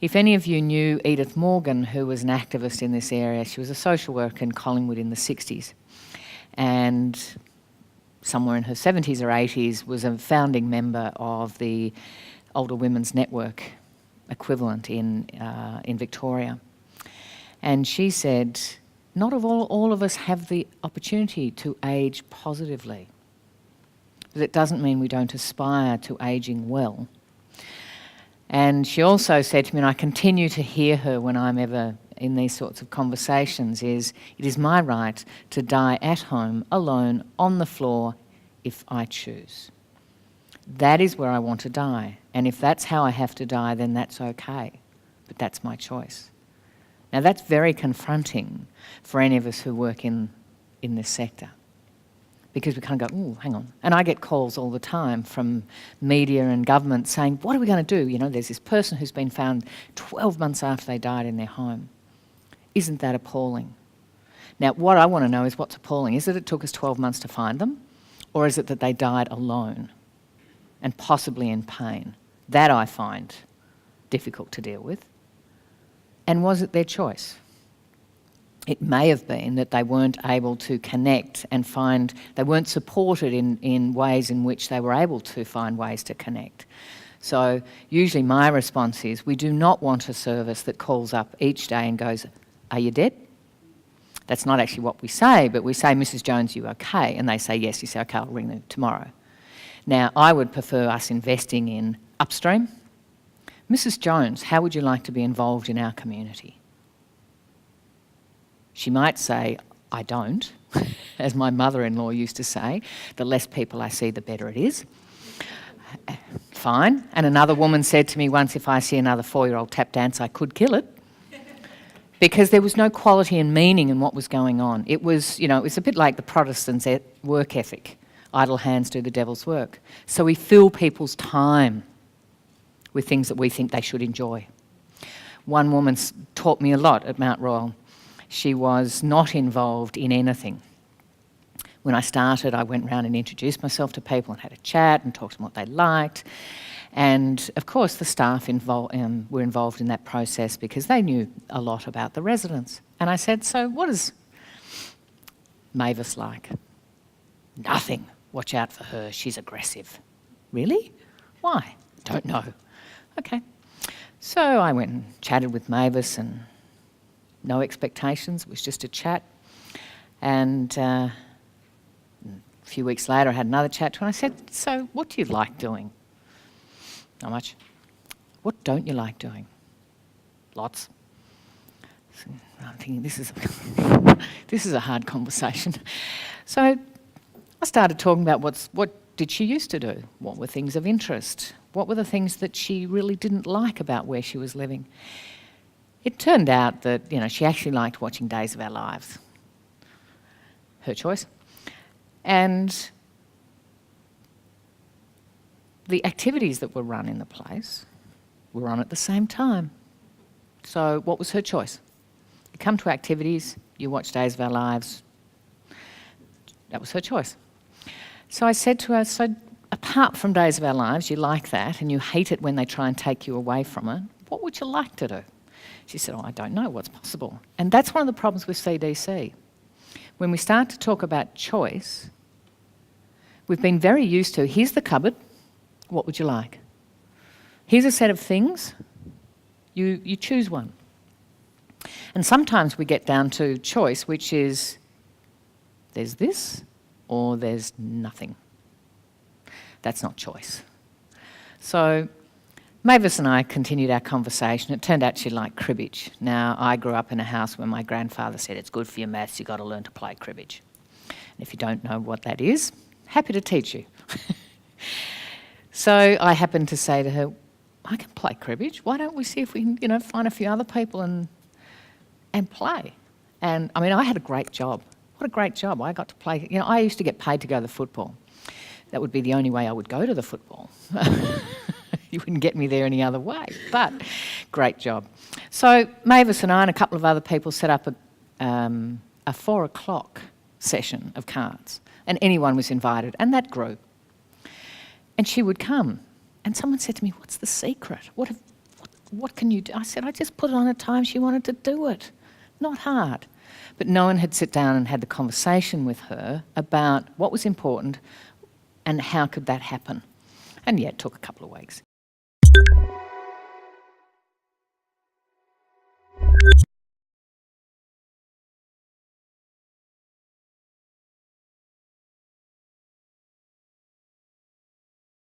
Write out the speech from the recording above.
If any of you knew Edith Morgan, who was an activist in this area, she was a social worker in Collingwood in the 60s, and somewhere in her 70s or 80s was a founding member of the Older Women's Network equivalent in Victoria. And she said, not all of us have the opportunity to age positively. But it doesn't mean we don't aspire to ageing well. And she also said to me, and I continue to hear her when I'm ever in these sorts of conversations, is it is my right to die at home, alone, on the floor, if I choose. That is where I want to die. And if that's how I have to die, then that's okay. But that's my choice. Now that's very confronting for any of us who work in this sector. Because we kind of go, oh, hang on. And I get calls all the time from media and government saying, what are we going to do? You know, there's this person who's been found 12 months after they died in their home. Isn't that appalling? Now, what I want to know is what's appalling. Is it took us 12 months to find them? Or is it that they died alone and possibly in pain? That I find difficult to deal with. And was it their choice? It may have been that they weren't able to connect and find, they weren't supported in ways in which they were able to find ways to connect. So usually my response is, we do not want a service that calls up each day and goes, are you dead? That's not actually what we say, but we say, Mrs. Jones, you okay? And they say yes. You say, okay, I'll ring them tomorrow. Now, I would prefer us investing in upstream. Mrs. Jones, how would you like to be involved in our community? She might say, I don't, as my mother-in-law used to say, the less people I see, the better it is. Fine. And another woman said to me once, if I see another 4-year-old tap dance, I could kill it. Because there was no quality and meaning in what was going on. It was, you know, it was a bit like the Protestants' work ethic. Idle hands do the devil's work. So we fill people's time with things that we think they should enjoy. One woman taught me a lot at Mount Royal. She was not involved in anything. When I started, I went around and introduced myself to people and had a chat and talked to them what they liked. And of course the staff were involved in that process because they knew a lot about the residents. And I said, so what is Mavis like? Nothing. Watch out for her, she's aggressive. Really? Why? Don't know. Okay. So I went and chatted with Mavis, and no expectations, it was just a chat. And a few weeks later I had another chat to her and I said, so what do you like doing? Not much. What don't you like doing? Lots. So I'm thinking, this is a hard conversation. So I started talking about what did she used to do? What were things of interest? What were the things that she really didn't like about where she was living? It turned out that, you know, she actually liked watching Days of Our Lives. Her choice. And the activities that were run in the place were on at the same time. So what was her choice? You come to activities, you watch Days of Our Lives. That was her choice. So I said to her, so apart from Days of Our Lives, you like that and you hate it when they try and take you away from it, what would you like to do? She said, oh, I don't know what's possible. And that's one of the problems with CDC. When we start to talk about choice, we've been very used to, here's the cupboard, what would you like? Here's a set of things, you choose one. And sometimes we get down to choice, which is there's this or there's nothing. That's not choice. So Mavis and I continued our conversation. It turned out she liked cribbage. Now, I grew up in a house where my grandfather said, it's good for your maths, you've got to learn to play cribbage. And if you don't know what that is, happy to teach you. So I happened to say to her, I can play cribbage. Why don't we see if we can, you know, find a few other people and play? And I mean, I had a great job. What a great job. I got to play, you know, I used to get paid to go to the football. That would be the only way I would go to the football. You wouldn't get me there any other way, but great job. So Mavis and I and a couple of other people set up a 4 o'clock session of cards, and anyone was invited, and that grew. And she would come, and someone said to me, what's the secret? what can you do? I said, I just put it on a time she wanted to do it. Not hard. But no one had sit down and had the conversation with her about what was important and how could that happen. And yeah, it took a couple of weeks.